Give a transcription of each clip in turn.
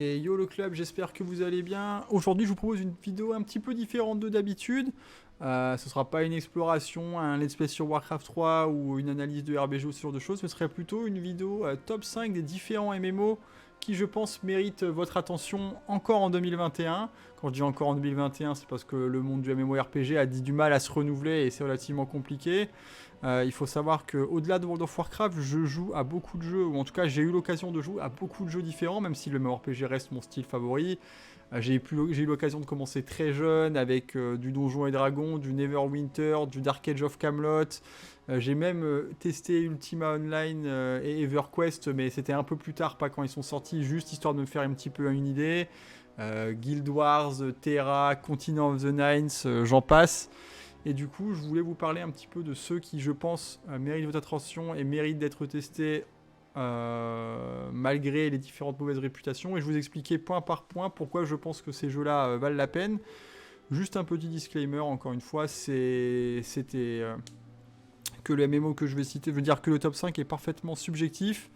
Et yo le club, j'espère que vous allez bien. Aujourd'hui, je vous propose une vidéo un petit peu différente de d'habitude. Ce sera pas une exploration, un let's play sur Warcraft 3 ou une analyse de RBG ou ce genre de choses. Ce serait plutôt une vidéo top 5 des différents MMO qui, je pense, méritent votre attention encore en 2021. Quand je dis encore en 2021, c'est parce que le monde du MMORPG a dit du mal à se renouveler et c'est relativement compliqué. Il faut savoir qu'au-delà de World of Warcraft, je joue à beaucoup de jeux, ou en tout cas j'ai eu l'occasion de jouer à beaucoup de jeux différents, même si le MMORPG reste mon style favori. J'ai eu l'occasion de commencer très jeune avec du Donjons et Dragons, du Neverwinter, du Dark Age of Camelot. J'ai même testé Ultima Online et EverQuest, mais c'était un peu plus tard, pas quand ils sont sortis, juste histoire de me faire un petit peu une idée. Guild Wars, Terra, Continent of the Nines, j'en passe. Et du coup, je voulais vous parler un petit peu de ceux qui, je pense, méritent votre attention et méritent d'être testés malgré les différentes mauvaises réputations. Et je vous expliquer point par point pourquoi je pense que ces jeux-là valent la peine. Juste un petit disclaimer, encore une fois, c'était que le MMO que je vais citer, je veux dire que le top 5 est parfaitement subjectif.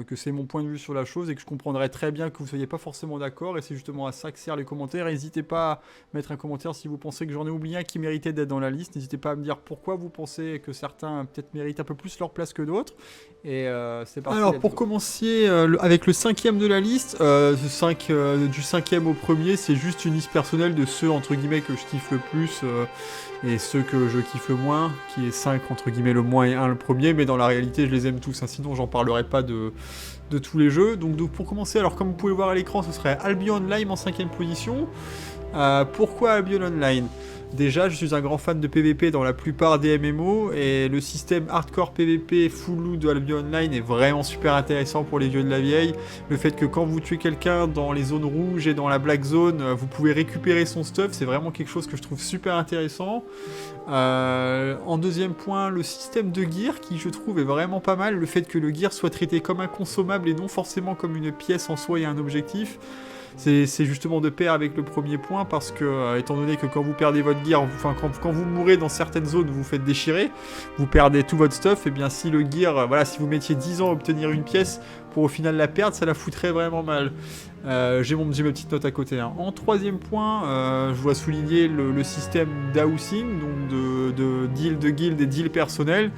Que c'est mon point de vue sur la chose et que je comprendrais très bien que vous ne soyez pas forcément d'accord, et c'est justement à ça que servent les commentaires. N'hésitez pas à mettre un commentaire si vous pensez que j'en ai oublié un qui méritait d'être dans la liste. N'hésitez pas à me dire pourquoi vous pensez que certains peut-être méritent un peu plus leur place que d'autres. Et c'est parti. Alors pour commencer avec le cinquième de la liste, du cinquième au premier, c'est juste une liste personnelle de ceux entre guillemets que je kiffe le plus et ceux que je kiffe le moins, qui est 5 entre guillemets le moins et 1 le premier, mais dans la réalité je les aime tous, hein, sinon j'en parlerai pas de tous les jeux. Donc pour commencer, alors comme vous pouvez le voir à l'écran, ce serait Albion Online en 5ème position. Pourquoi Albion Online ? Déjà, je suis un grand fan de PvP dans la plupart des MMO, et le système hardcore PvP full loot de Albion Online est vraiment super intéressant pour les vieux de la vieille. Le fait que quand vous tuez quelqu'un dans les zones rouges et dans la black zone, vous pouvez récupérer son stuff, c'est vraiment quelque chose que je trouve super intéressant. En deuxième point, le système de gear qui je trouve est vraiment pas mal. Le fait que le gear soit traité comme un consommable et non forcément comme une pièce en soi et un objectif. C'est justement de pair avec le premier point, parce que, étant donné que quand vous perdez votre gear, enfin quand vous mourrez dans certaines zones, vous vous faites déchirer, vous perdez tout votre stuff, et bien si le gear, voilà, si vous mettiez 10 ans à obtenir une pièce pour au final la perdre, ça la foutrait vraiment mal. J'ai mes petites notes à côté, hein. En troisième point, je dois souligner le système d'housing, donc de deal de guild et deal personnel,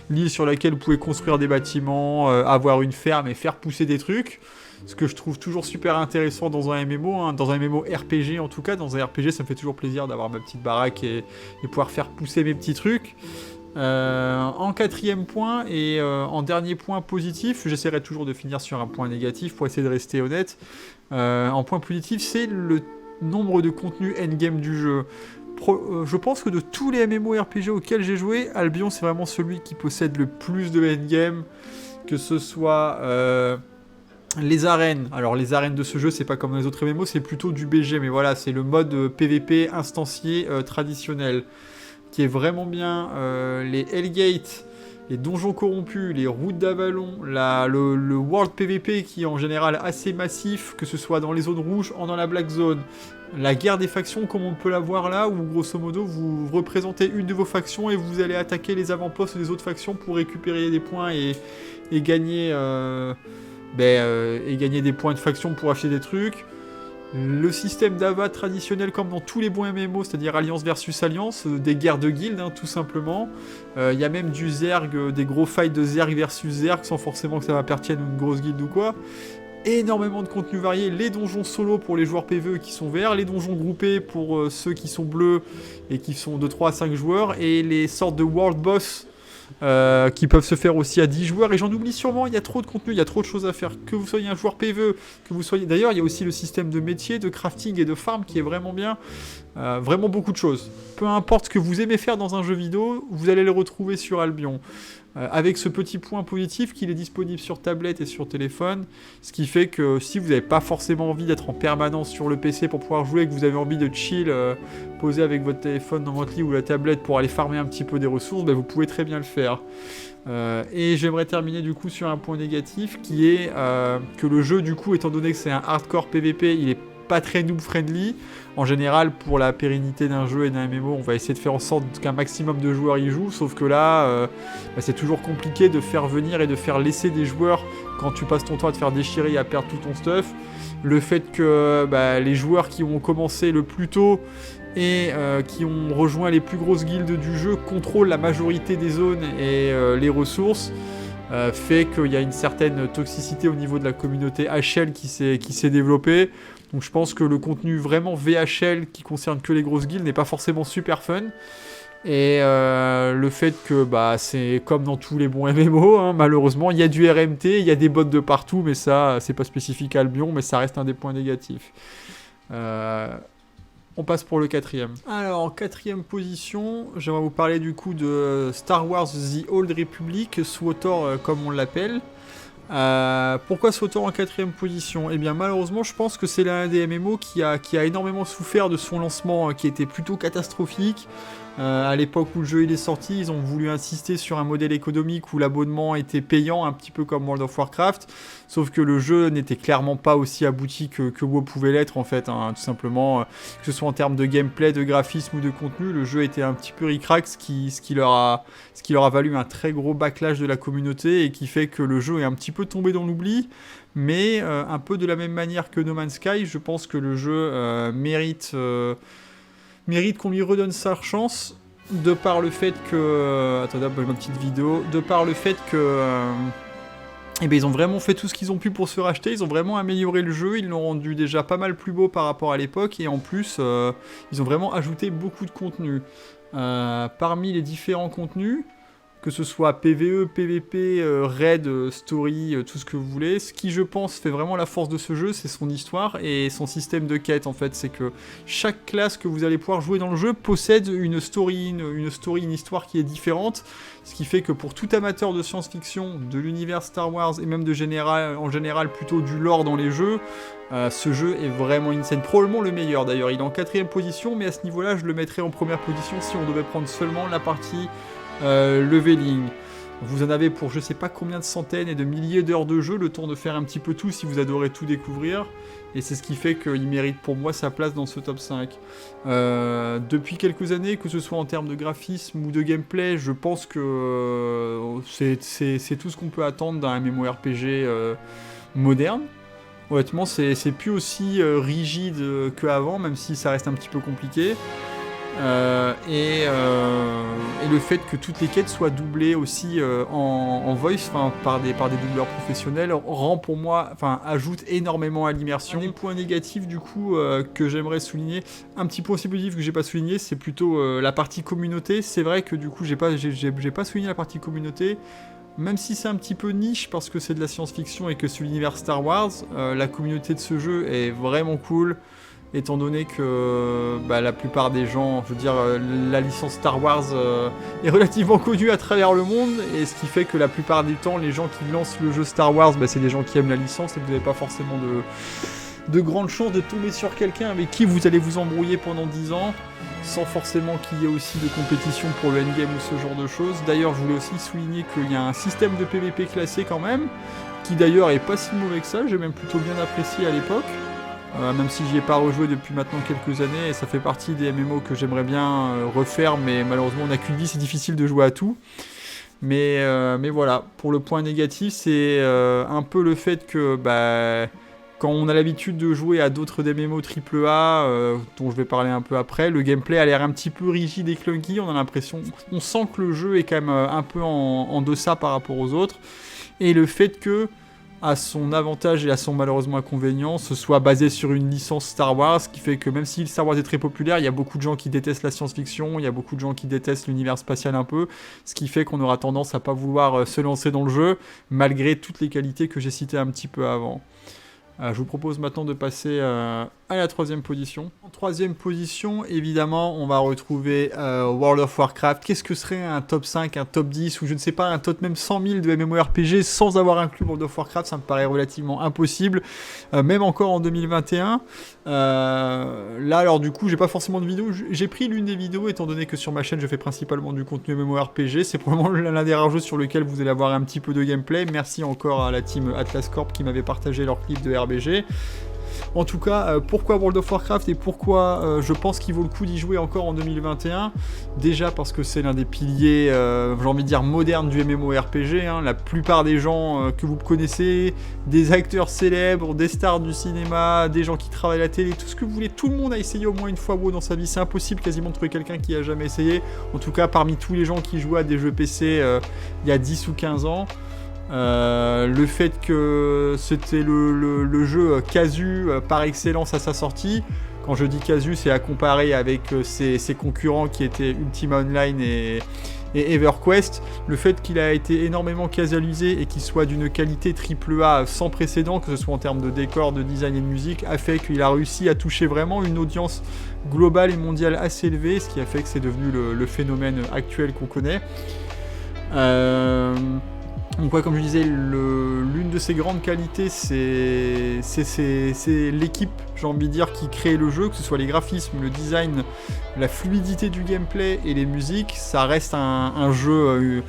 l'île sur laquelle vous pouvez construire des bâtiments, avoir une ferme et faire pousser des trucs. Ce que je trouve toujours super intéressant dans un MMO, hein, dans un MMO RPG en tout cas. Dans un RPG, ça me fait toujours plaisir d'avoir ma petite baraque et pouvoir faire pousser mes petits trucs. En quatrième point et en dernier point positif, j'essaierai toujours de finir sur un point négatif pour essayer de rester honnête. En point positif, c'est le nombre de contenus endgame du jeu. Je pense que de tous les MMORPG auxquels j'ai joué, Albion c'est vraiment celui qui possède le plus de endgame, que ce soit... les arènes, alors les arènes de ce jeu c'est pas comme les autres MMO, c'est plutôt du BG, mais voilà, c'est le mode PVP instancié traditionnel qui est vraiment bien. Les Hellgate, les donjons corrompus, les routes d'Avalon, le World PVP qui est en général assez massif, que ce soit dans les zones rouges ou dans la Black Zone. La guerre des factions comme on peut la voir là, où grosso modo vous représentez une de vos factions et vous allez attaquer les avant-postes des autres factions pour récupérer des points et gagner... et gagner des points de faction pour acheter des trucs. Le système d'AVA traditionnel comme dans tous les bons MMO, c'est-à-dire Alliance versus Alliance, des guerres de guildes, hein, tout simplement. Il y a même du Zerg, des gros fights de Zerg versus Zerg, sans forcément que ça appartienne à une grosse guilde ou quoi. Énormément de contenu varié, les donjons solo pour les joueurs PvE qui sont verts, les donjons groupés pour ceux qui sont bleus et qui sont de 3 à 5 joueurs, et les sortes de world boss qui peuvent se faire aussi à 10 joueurs, et j'en oublie sûrement, il y a trop de contenu, il y a trop de choses à faire, que vous soyez un joueur PvE, que vous soyez... D'ailleurs, il y a aussi le système de métier, de crafting et de farm qui est vraiment bien, vraiment beaucoup de choses. Peu importe ce que vous aimez faire dans un jeu vidéo, vous allez le retrouver sur Albion. Avec ce petit point positif qu'il est disponible sur tablette et sur téléphone, ce qui fait que si vous n'avez pas forcément envie d'être en permanence sur le PC pour pouvoir jouer, que vous avez envie de chill, poser avec votre téléphone dans votre lit ou la tablette pour aller farmer un petit peu des ressources, vous pouvez très bien le faire. Et j'aimerais terminer du coup sur un point négatif qui est que le jeu, du coup, étant donné que c'est un hardcore PVP, il est pas très noob friendly. En général, pour la pérennité d'un jeu et d'un MMO, on va essayer de faire en sorte qu'un maximum de joueurs y jouent, sauf que là, c'est toujours compliqué de faire venir et de faire laisser des joueurs quand tu passes ton temps à te faire déchirer et à perdre tout ton stuff. Le fait que les joueurs qui ont commencé le plus tôt et qui ont rejoint les plus grosses guildes du jeu contrôlent la majorité des zones et les ressources, fait qu'il y a une certaine toxicité au niveau de la communauté HL qui s'est développée. Donc je pense que le contenu vraiment VHL qui concerne que les grosses guildes n'est pas forcément super fun. Et le fait que c'est comme dans tous les bons MMO, hein, malheureusement, il y a du RMT, il y a des bots de partout, mais ça, c'est pas spécifique à Albion, mais ça reste un des points négatifs. On passe pour le 4e. Alors, en 4e position, j'aimerais vous parler du coup de Star Wars The Old Republic, SWTOR comme on l'appelle. Pourquoi SWTOR en 4e position? Eh bien malheureusement je pense que c'est l'un des MMO qui a énormément souffert de son lancement qui était plutôt catastrophique. À l'époque où le jeu il est sorti, ils ont voulu insister sur un modèle économique où l'abonnement était payant, un petit peu comme World of Warcraft, sauf que le jeu n'était clairement pas aussi abouti que WoW pouvait l'être en fait, hein, tout simplement, que ce soit en termes de gameplay, de graphisme ou de contenu, le jeu était un petit peu ric-rac, ce qui leur a valu un très gros backlash de la communauté et qui fait que le jeu est un petit peu tombé dans l'oubli. Mais un peu de la même manière que No Man's Sky, je pense que le jeu mérite qu'on lui redonne sa chance, de par le fait que... attendez, ma petite vidéo. De par le fait que... ils ont vraiment fait tout ce qu'ils ont pu pour se racheter, ils ont vraiment amélioré le jeu, ils l'ont rendu déjà pas mal plus beau par rapport à l'époque, et en plus, ils ont vraiment ajouté beaucoup de contenu. Parmi les différents contenus, que ce soit PvE, PvP, raid, story, tout ce que vous voulez. Ce qui, je pense, fait vraiment la force de ce jeu, c'est son histoire et son système de quête, en fait. C'est que chaque classe que vous allez pouvoir jouer dans le jeu possède une story, une histoire qui est différente. Ce qui fait que pour tout amateur de science-fiction, de l'univers Star Wars et même en général plutôt du lore dans les jeux, ce jeu est vraiment insane. Probablement le meilleur d'ailleurs. Il est en 4e position, mais à ce niveau-là, je le mettrais en première position si on devait prendre seulement la partie leveling. Vous en avez pour je sais pas combien de centaines et de milliers d'heures de jeu, le temps de faire un petit peu tout si vous adorez tout découvrir. Et c'est ce qui fait qu'il mérite pour moi sa place dans ce top 5. Depuis quelques années, que ce soit en termes de graphisme ou de gameplay, je pense que c'est tout ce qu'on peut attendre d'un MMORPG moderne. Honnêtement, c'est plus aussi rigide qu'avant, même si ça reste un petit peu compliqué. Et le fait que toutes les quêtes soient doublées aussi en voice, par des doubleurs professionnels, rend pour moi, ajoute énormément à l'immersion. Un des points négatifs du coup que j'aimerais souligner, un petit point aussi positif que j'ai pas souligné, c'est plutôt la partie communauté. C'est vrai que du coup j'ai pas souligné la partie communauté. Même si c'est un petit peu niche parce que c'est de la science-fiction et que c'est l'univers Star Wars, la communauté de ce jeu est vraiment cool. Étant donné que la plupart des gens, je veux dire, la licence Star Wars est relativement connue à travers le monde, et ce qui fait que la plupart du temps, les gens qui lancent le jeu Star Wars, c'est des gens qui aiment la licence, et vous n'avez pas forcément de grandes chances de tomber sur quelqu'un avec qui vous allez vous embrouiller pendant 10 ans, sans forcément qu'il y ait aussi de compétition pour le endgame ou ce genre de choses. D'ailleurs, je voulais aussi souligner qu'il y a un système de PvP classé quand même, qui d'ailleurs est pas si mauvais que ça, j'ai même plutôt bien apprécié à l'époque. Même si j'y ai pas rejoué depuis maintenant quelques années, et ça fait partie des MMO que j'aimerais bien refaire, mais malheureusement on n'a qu'une vie, c'est difficile de jouer à tout. Mais voilà, pour le point négatif, c'est un peu le fait que quand on a l'habitude de jouer à d'autres MMO AAA, dont je vais parler un peu après, le gameplay a l'air un petit peu rigide et clunky, on sent que le jeu est quand même un peu en deçà par rapport aux autres, et le fait que à son avantage et à son malheureusement inconvénient, ce soit basé sur une licence Star Wars, ce qui fait que même si Star Wars est très populaire, il y a beaucoup de gens qui détestent la science-fiction, il y a beaucoup de gens qui détestent l'univers spatial un peu, ce qui fait qu'on aura tendance à pas vouloir se lancer dans le jeu, malgré toutes les qualités que j'ai citées un petit peu avant. Je vous propose maintenant de passer à la 3e position. En 3e position, évidemment, on va retrouver World of Warcraft. Qu'est-ce que serait un top 5, un top 10, ou je ne sais pas, un top même 100 000 de MMORPG sans avoir inclus World of Warcraft? Ça me paraît relativement impossible, même encore en 2021. Là, alors du coup, j'ai pas forcément de vidéo. J'ai pris l'une des vidéos, étant donné que sur ma chaîne, je fais principalement du contenu MMORPG. C'est probablement l'un des rares jeux sur lequel vous allez avoir un petit peu de gameplay. Merci encore à la team Atlas Corp qui m'avait partagé leur clip de RBG. En tout cas, pourquoi World of Warcraft et pourquoi je pense qu'il vaut le coup d'y jouer encore en 2021. Déjà parce que c'est l'un des piliers, j'ai envie de dire, modernes du MMORPG. Hein. La plupart des gens que vous connaissez, des acteurs célèbres, des stars du cinéma, des gens qui travaillent à la télé, tout ce que vous voulez, tout le monde a essayé au moins une fois WoW dans sa vie. C'est impossible quasiment de trouver quelqu'un qui a jamais essayé. En tout cas, parmi tous les gens qui jouaient à des jeux PC il y a 10 ou 15 ans. Le fait que c'était le jeu casu par excellence à sa sortie. Quand je dis casu, c'est à comparer avec ses concurrents qui étaient Ultima Online et EverQuest. Le fait qu'il a été énormément casualisé et qu'il soit d'une qualité AAA sans précédent, que ce soit en termes de décor, de design et de musique, a fait qu'il a réussi à toucher vraiment une audience globale et mondiale assez élevée, ce qui a fait que c'est devenu le phénomène actuel qu'on connaît. Donc ouais, comme je disais, l'une de ses grandes qualités, c'est l'équipe, j'ai envie de dire, qui crée le jeu, que ce soit les graphismes, le design, la fluidité du gameplay et les musiques. Ça reste un jeu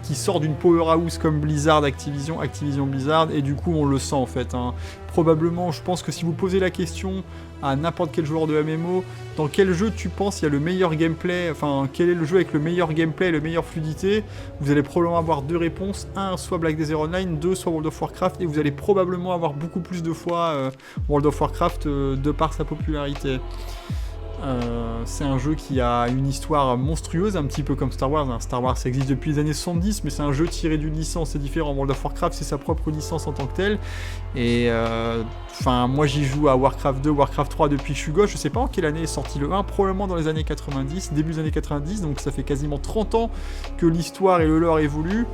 qui sort d'une powerhouse comme Blizzard, Activision Blizzard, et du coup on le sent en fait. Hein. Probablement, je pense que si vous posez la question à n'importe quel joueur de MMO, dans quel jeu tu penses il y a le meilleur gameplay, enfin quel est le jeu avec le meilleur gameplay, la meilleure fluidité, vous allez probablement avoir deux réponses, soit Black Desert Online, soit World of Warcraft, et vous allez probablement avoir beaucoup plus de fois World of Warcraft de par sa popularité. C'est un jeu qui a une histoire monstrueuse, un petit peu comme Star Wars. Hein. Star Wars ça existe depuis les années 70, mais c'est un jeu tiré d'une licence, c'est différent. World of Warcraft c'est sa propre licence en tant que telle. Et moi j'y joue à Warcraft 2, Warcraft 3 depuis que je suis gosse. Je sais pas en quelle année est sorti le 1, probablement dans les années 90, début des années 90, donc ça fait quasiment 30 ans que l'histoire et le lore évoluent.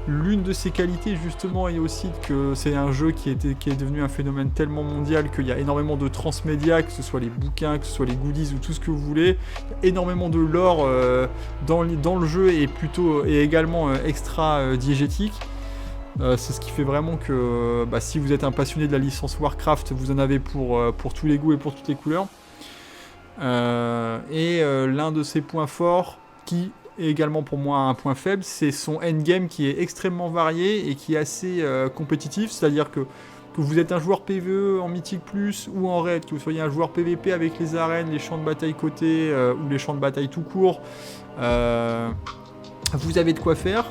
L'une de ses qualités justement est aussi que c'est un jeu qui est devenu un phénomène tellement mondial qu'il y a énormément de transmédia, que ce soit les bouquins, que ce soit les goodies ou tout ce que vous voulez. Énormément de lore dans le jeu et également extra diégétique. C'est ce qui fait vraiment que si vous êtes un passionné de la licence Warcraft, vous en avez pour tous les goûts et pour toutes les couleurs. L'un de ses points forts qui et également pour moi un point faible, c'est son endgame qui est extrêmement varié et qui est assez compétitif, c'est-à-dire que vous êtes un joueur PvE en Mythic Plus ou en Raid, que vous soyez un joueur PvP avec les arènes, les champs de bataille cotés ou les champs de bataille tout court, vous avez de quoi faire.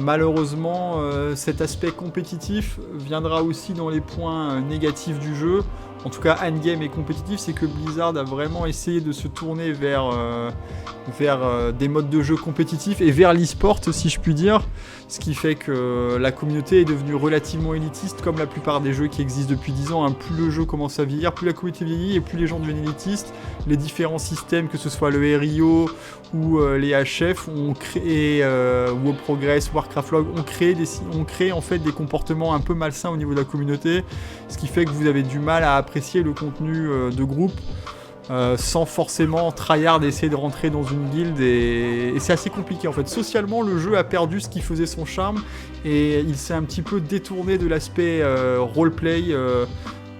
Malheureusement, cet aspect compétitif viendra aussi dans les points négatifs du jeu. En tout cas, endgame et compétitif, c'est que Blizzard a vraiment essayé de se tourner vers des modes de jeu compétitifs et vers l'e-sport, si je puis dire. Ce qui fait que la communauté est devenue relativement élitiste, comme la plupart des jeux qui existent depuis 10 ans. Hein. Plus le jeu commence à vieillir, plus la communauté vieillit et plus les gens deviennent élitistes. Les différents systèmes, que ce soit le RIO ou les HF, ont créé, WoW Progress, Warcraft Log, ont créé en fait des comportements un peu malsains au niveau de la communauté. Ce qui fait que vous avez du mal à apprécier le contenu de groupe. Sans forcément tryhard essayer de rentrer dans une guilde et c'est assez compliqué en fait. Socialement le jeu a perdu ce qui faisait son charme et il s'est un petit peu détourné de l'aspect roleplay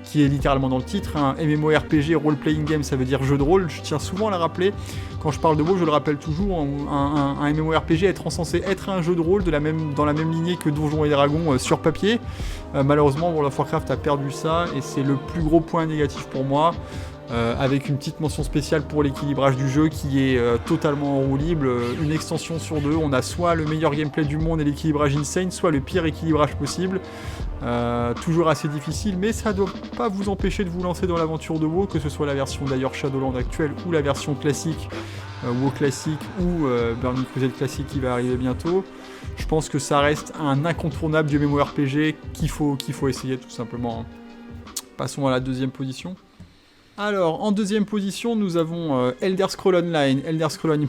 qui est littéralement dans le titre. Un MMORPG, role-playing game, ça veut dire jeu de rôle, je tiens souvent à le rappeler. Quand je parle de WoW, je le rappelle toujours, un MMORPG est censé être un jeu de rôle dans la même lignée que Donjons et Dragons sur papier. Malheureusement, World of Warcraft a perdu ça et c'est le plus gros point négatif pour moi. Avec une petite mention spéciale pour l'équilibrage du jeu qui est totalement enroulible. Une extension sur deux, on a soit le meilleur gameplay du monde et l'équilibrage insane, soit le pire équilibrage possible. Toujours assez difficile, mais ça ne doit pas vous empêcher de vous lancer dans l'aventure de WoW, que ce soit la version d'ailleurs Shadowland actuelle ou la version classique, WoW classique ou Burning Crusade classique qui va arriver bientôt. Je pense que ça reste un incontournable du MMORPG qu'il faut essayer tout simplement. Passons à la deuxième position. Alors, en deuxième position, nous avons Elder Scrolls Online.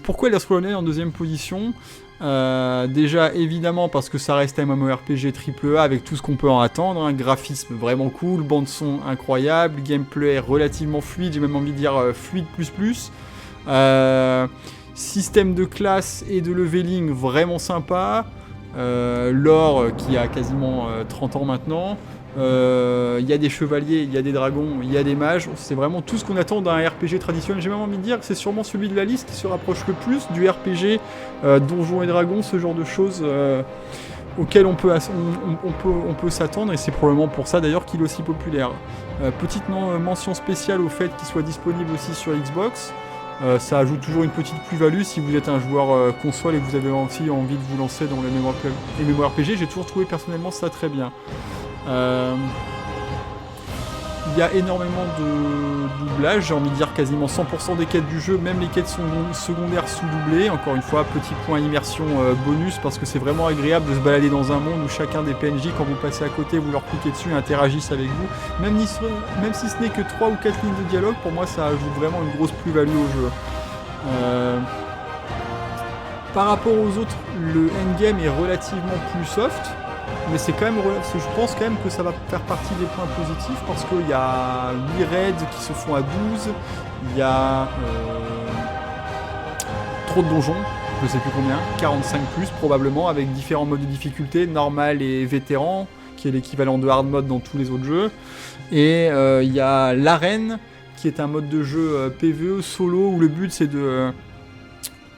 Pourquoi Elder Scrolls Online en deuxième position ? Déjà, évidemment, parce que ça reste un MMORPG AAA avec tout ce qu'on peut en attendre. Hein. Graphisme vraiment cool, bande-son incroyable, gameplay relativement fluide, j'ai même envie de dire fluide plus. Système de classe et de leveling vraiment sympa. Lore qui a quasiment 30 ans maintenant. Il y a des chevaliers, il y a des dragons, il y a des mages, c'est vraiment tout ce qu'on attend d'un RPG traditionnel. J'ai même envie de dire que c'est sûrement celui de la liste qui se rapproche le plus du RPG Donjons et Dragons, ce genre de choses auquel on peut s'attendre, et c'est probablement pour ça d'ailleurs qu'il est aussi populaire. Petite mention spéciale au fait qu'il soit disponible aussi sur Xbox. Ça ajoute toujours une petite plus-value si vous êtes un joueur console et que vous avez aussi envie de vous lancer dans les MMORPG. J'ai toujours trouvé personnellement ça très bien. Il y a énormément de doublage, j'ai envie de dire quasiment 100% des quêtes du jeu, même les quêtes secondaires sous-doublées. Encore une fois, petit point immersion bonus, parce que c'est vraiment agréable de se balader dans un monde où chacun des PNJ, quand vous passez à côté, vous leur cliquez dessus, interagissent avec vous. Même si ce n'est que 3 ou 4 lignes de dialogue, pour moi ça ajoute vraiment une grosse plus-value au jeu. Par rapport aux autres, le endgame est relativement plus soft. Mais c'est quand même, je pense quand même que ça va faire partie des points positifs, parce qu'il y a 8 raids qui se font à 12, il y a trop de donjons, je sais plus combien, 45 plus probablement, avec différents modes de difficulté, normal et vétéran, qui est l'équivalent de hard mode dans tous les autres jeux. Et il y a l'arène, qui est un mode de jeu PvE solo, où le but c'est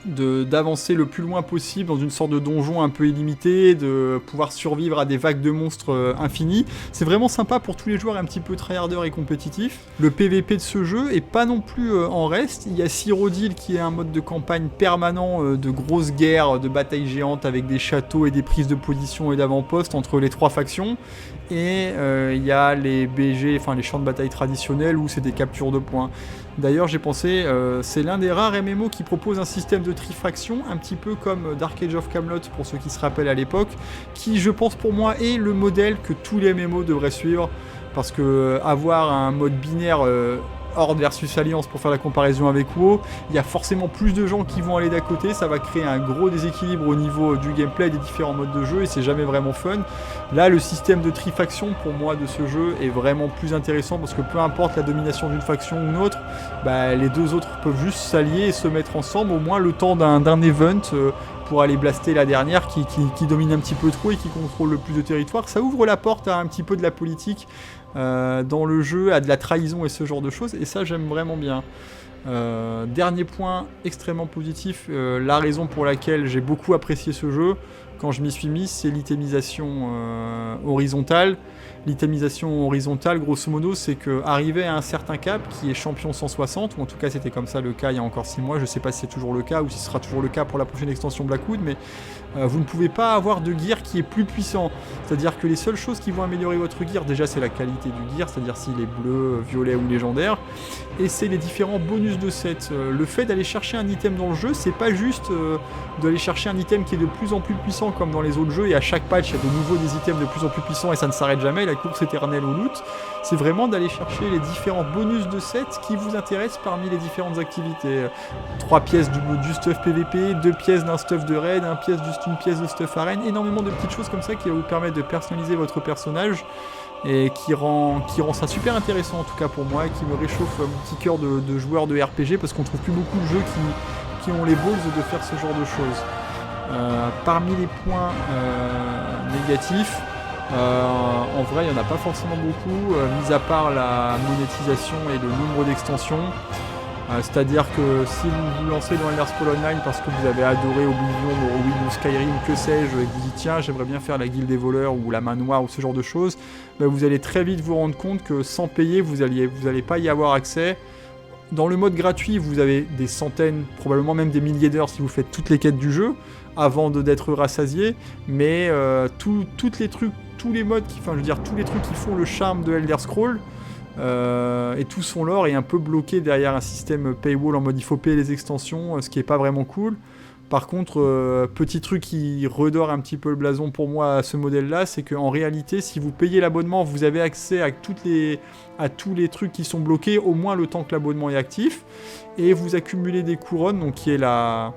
d'avancer le plus loin possible dans une sorte de donjon un peu illimité, de pouvoir survivre à des vagues de monstres infinis. C'est vraiment sympa pour tous les joueurs un petit peu tryharders et compétitifs. Le PVP de ce jeu est pas non plus en reste. Il y a Cyrodiil qui est un mode de campagne permanent de grosses guerres, de batailles géantes avec des châteaux et des prises de position et d'avant-poste entre les 3 factions. Et il y a les BG, enfin les champs de bataille traditionnels où c'est des captures de points. D'ailleurs j'ai pensé, c'est l'un des rares MMO qui propose un système de trifaction, un petit peu comme Dark Age of Camelot pour ceux qui se rappellent à l'époque, qui je pense pour moi est le modèle que tous les MMO devraient suivre, parce que avoir un mode binaire Horde versus Alliance pour faire la comparaison avec WoW, il y a forcément plus de gens qui vont aller d'à côté, ça va créer un gros déséquilibre au niveau du gameplay des différents modes de jeu et c'est jamais vraiment fun. Là le système de trifaction pour moi de ce jeu est vraiment plus intéressant, parce que peu importe la domination d'une faction ou d'une autre, bah, les deux autres peuvent juste s'allier et se mettre ensemble au moins le temps d'un event pour aller blaster la dernière qui domine un petit peu trop et qui contrôle le plus de territoire. Ça ouvre la porte à un petit peu de la politique dans le jeu, à de la trahison et ce genre de choses, et ça j'aime vraiment bien. Dernier point extrêmement positif, la raison pour laquelle j'ai beaucoup apprécié ce jeu quand je m'y suis mis, c'est l'itémisation horizontale. L'itémisation horizontale, grosso modo, c'est qu'arrivé à un certain cap, qui est champion 160, ou en tout cas c'était comme ça le cas il y a encore 6 mois, je sais pas si c'est toujours le cas ou si ce sera toujours le cas pour la prochaine extension Blackwood, mais vous ne pouvez pas avoir de gear qui est plus puissant. C'est-à-dire que les seules choses qui vont améliorer votre gear, déjà c'est la qualité du gear, c'est-à-dire s'il est bleu, violet ou légendaire, et c'est les différents bonus de set. Le fait d'aller chercher un item dans le jeu, c'est pas juste d'aller chercher un item qui est de plus en plus puissant comme dans les autres jeux, et à chaque patch il y a de nouveau des items de plus en plus puissants et ça ne s'arrête jamais, la course éternelle au loot. C'est vraiment d'aller chercher les différents bonus de set qui vous intéressent parmi les différentes activités. 3 pièces du stuff PVP, 2 pièces d'un stuff de raid, une pièce de stuff arène, énormément de petites choses comme ça qui va vous permettre de personnaliser votre personnage et qui rend ça super intéressant en tout cas pour moi, et qui me réchauffe mon petit cœur de joueur de RPG, parce qu'on trouve plus beaucoup de jeux qui ont les balls de faire ce genre de choses. Parmi les points négatifs, en vrai il n'y en a pas forcément beaucoup, mis à part la monétisation et le nombre d'extensions. C'est-à-dire que si vous vous lancez dans Elder Scrolls Online parce que vous avez adoré Oblivion, Morrowind ou Skyrim, que sais-je, et que vous dites tiens j'aimerais bien faire la guilde des voleurs ou la main noire ou ce genre de choses, bah, vous allez très vite vous rendre compte que sans payer vous allez pas y avoir accès. Dans le mode gratuit vous avez des centaines, probablement même des milliers d'heures si vous faites toutes les quêtes du jeu avant d'être rassasié, mais tous les trucs qui font le charme de Elder Scrolls, et tout son lore est un peu bloqué derrière un système paywall en mode il faut payer les extensions, ce qui est pas vraiment cool. Par contre, petit truc qui redore un petit peu le blason pour moi à ce modèle là, c'est qu'en réalité si vous payez l'abonnement vous avez accès à tous les trucs qui sont bloqués au moins le temps que l'abonnement est actif, et vous accumulez des couronnes, donc qui est la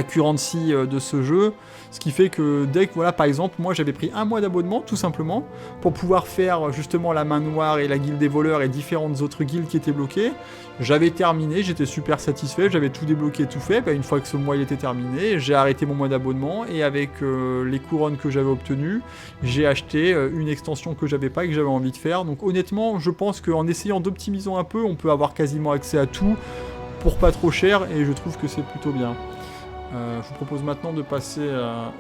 currency de ce jeu, ce qui fait que dès que, voilà, par exemple, moi j'avais pris 1 mois d'abonnement tout simplement pour pouvoir faire justement la main noire et la guilde des voleurs et différentes autres guildes qui étaient bloquées. J'avais terminé, j'étais super satisfait, j'avais tout débloqué, tout fait. Une fois que ce mois il était terminé, j'ai arrêté mon mois d'abonnement et avec les couronnes que j'avais obtenues, j'ai acheté une extension que j'avais pas et que j'avais envie de faire. Donc honnêtement, je pense qu'en essayant d'optimiser un peu, on peut avoir quasiment accès à tout pour pas trop cher, et je trouve que c'est plutôt bien. Je vous propose maintenant de passer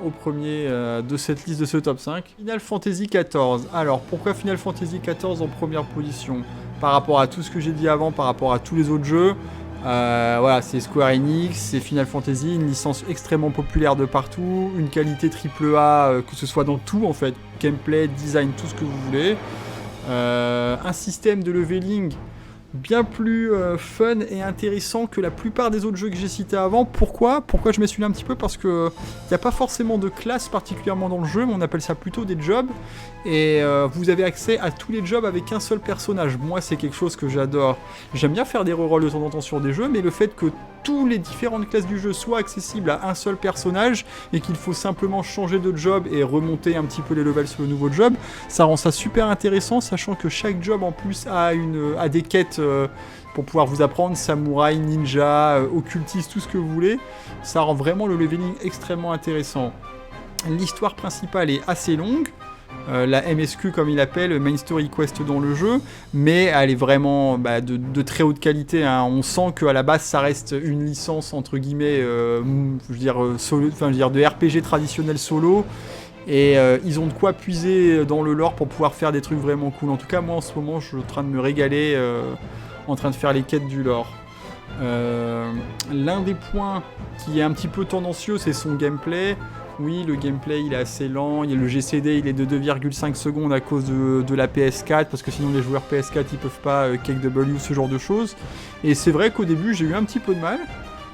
au premier de cette liste de ce top 5. Final Fantasy XIV. Alors, pourquoi Final Fantasy XIV en première position? Par rapport à tout ce que j'ai dit avant, par rapport à tous les autres jeux, voilà, c'est Square Enix, c'est Final Fantasy, une licence extrêmement populaire de partout, une qualité AAA, que ce soit dans tout en fait, gameplay, design, tout ce que vous voulez. Un système de leveling bien plus fun et intéressant que la plupart des autres jeux que j'ai cités avant. Pourquoi je mets celui-là un petit peu? Parce que il n'y a pas forcément de classe particulièrement dans le jeu, mais on appelle ça plutôt des jobs. Et vous avez accès à tous les jobs avec un seul personnage. Moi, c'est quelque chose que j'adore. J'aime bien faire des rerolls de temps en temps sur des jeux, mais le fait que toutes les différentes classes du jeu soient accessibles à un seul personnage et qu'il faut simplement changer de job et remonter un petit peu les levels sur le nouveau job, ça rend ça super intéressant, sachant que chaque job en plus a des quêtes pour pouvoir vous apprendre, samouraï, ninja, occultiste, tout ce que vous voulez. Ça rend vraiment le leveling extrêmement intéressant. L'histoire principale est assez longue, la MSQ comme il l'appelle, Main Story Quest dans le jeu, mais elle est vraiment de très haute qualité, hein. On sent qu'à la base ça reste une licence entre guillemets, de RPG traditionnel solo, et ils ont de quoi puiser dans le lore pour pouvoir faire des trucs vraiment cool. En tout cas moi en ce moment je suis en train de me régaler en train de faire les quêtes du lore. L'un des points qui est un petit peu tendancieux, c'est son gameplay. Oui, le gameplay il est assez lent, le GCD il est de 2,5 secondes à cause de la PS4, parce que sinon les joueurs PS4 ils peuvent pas cake W, ce genre de choses. Et c'est vrai qu'au début j'ai eu un petit peu de mal,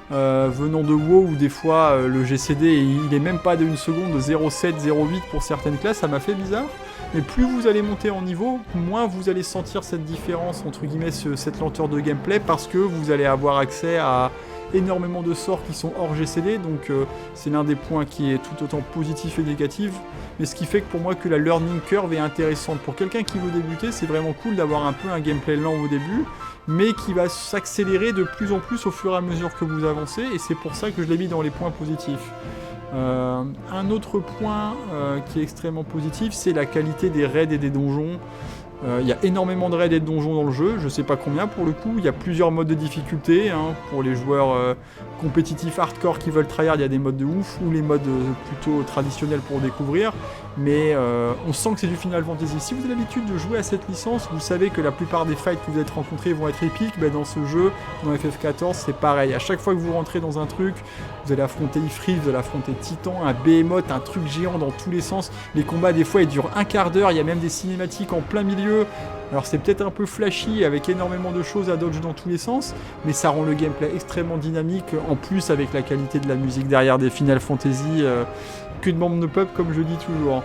venant de WoW où des fois le GCD il est même pas de 1 seconde, de 0,7, 0,8 pour certaines classes, ça m'a fait bizarre. Mais plus vous allez monter en niveau, moins vous allez sentir cette différence, entre guillemets, cette lenteur de gameplay, parce que vous allez avoir accès à énormément de sorts qui sont hors GCD, donc c'est l'un des points qui est tout autant positif et négatif, mais ce qui fait que pour moi que la learning curve est intéressante. Pour quelqu'un qui veut débuter, c'est vraiment cool d'avoir un peu un gameplay lent au début, mais qui va s'accélérer de plus en plus au fur et à mesure que vous avancez, et c'est pour ça que je l'ai mis dans les points positifs. Un autre point qui est extrêmement positif, c'est la qualité des raids et des donjons. Il y a énormément de raids et de donjons dans le jeu, je sais pas combien pour le coup, il y a plusieurs modes de difficulté, hein. Pour les joueurs compétitifs hardcore qui veulent tryhard, il y a des modes de ouf, ou les modes plutôt traditionnels pour découvrir, mais on sent que c'est du Final Fantasy. Si vous avez l'habitude de jouer à cette licence, vous savez que la plupart des fights que vous allez rencontrer vont être épiques. Dans ce jeu, dans FF14, c'est pareil, à chaque fois que vous rentrez dans un truc, vous allez affronter Ifrit, vous allez affronter Titan, un Behemoth, un truc géant dans tous les sens. Les combats des fois ils durent un quart d'heure, il y a même des cinématiques en plein milieu. Alors c'est peut-être un peu flashy avec énormément de choses à dodge dans tous les sens, mais ça rend le gameplay extrêmement dynamique, en plus avec la qualité de la musique derrière des Final Fantasy, que de membres de pub comme je dis toujours.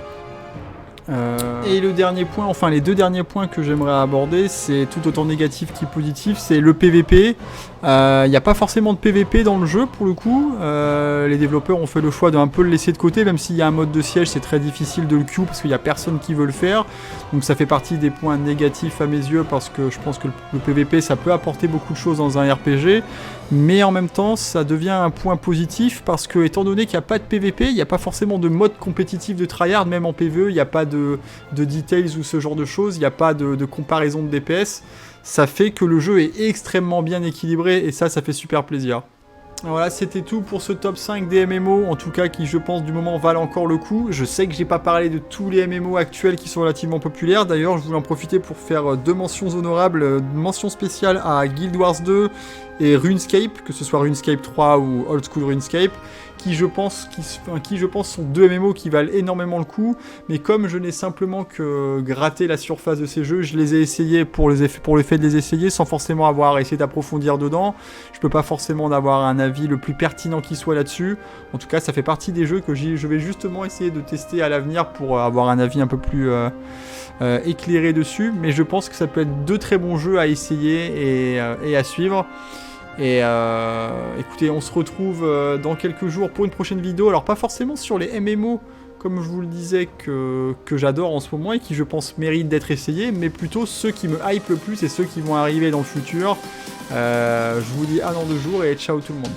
Et le dernier point, enfin les deux derniers points que j'aimerais aborder, c'est tout autant négatif que positif, c'est le PVP. Il n'y a pas forcément de PVP dans le jeu pour le coup, les développeurs ont fait le choix d'un peu le laisser de côté, même s'il y a un mode de siège, c'est très difficile de le queue parce qu'il n'y a personne qui veut le faire, donc ça fait partie des points négatifs à mes yeux, parce que je pense que le PVP ça peut apporter beaucoup de choses dans un RPG, mais en même temps ça devient un point positif, parce que étant donné qu'il n'y a pas de PVP, il n'y a pas forcément de mode compétitif de tryhard, même en PvE, il n'y a pas de details ou ce genre de choses, il n'y a pas de comparaison de DPS, ça fait que le jeu est extrêmement bien équilibré, et ça fait super plaisir. Voilà, c'était tout pour ce top 5 des MMO, en tout cas qui je pense du moment valent encore le coup. Je sais que j'ai pas parlé de tous les MMO actuels qui sont relativement populaires, d'ailleurs je voulais en profiter pour faire deux mentions honorables, mention spéciale à Guild Wars 2 et RuneScape, que ce soit RuneScape 3 ou Old School RuneScape, qui je pense sont deux MMO qui valent énormément le coup, mais comme je n'ai simplement que gratté la surface de ces jeux, je les ai essayés pour le fait de les essayer, sans forcément avoir essayé d'approfondir dedans. Je peux pas forcément avoir un avis le plus pertinent qui soit là-dessus. En tout cas, ça fait partie des jeux que je vais justement essayer de tester à l'avenir pour avoir un avis un peu plus éclairé dessus, mais je pense que ça peut être deux très bons jeux à essayer et à suivre. Et écoutez, on se retrouve dans quelques jours pour une prochaine vidéo. Alors pas forcément sur les MMO, comme je vous le disais, que j'adore en ce moment et qui je pense méritent d'être essayés, mais plutôt ceux qui me hype le plus et ceux qui vont arriver dans le futur. Je vous dis à dans 2 jours et ciao tout le monde.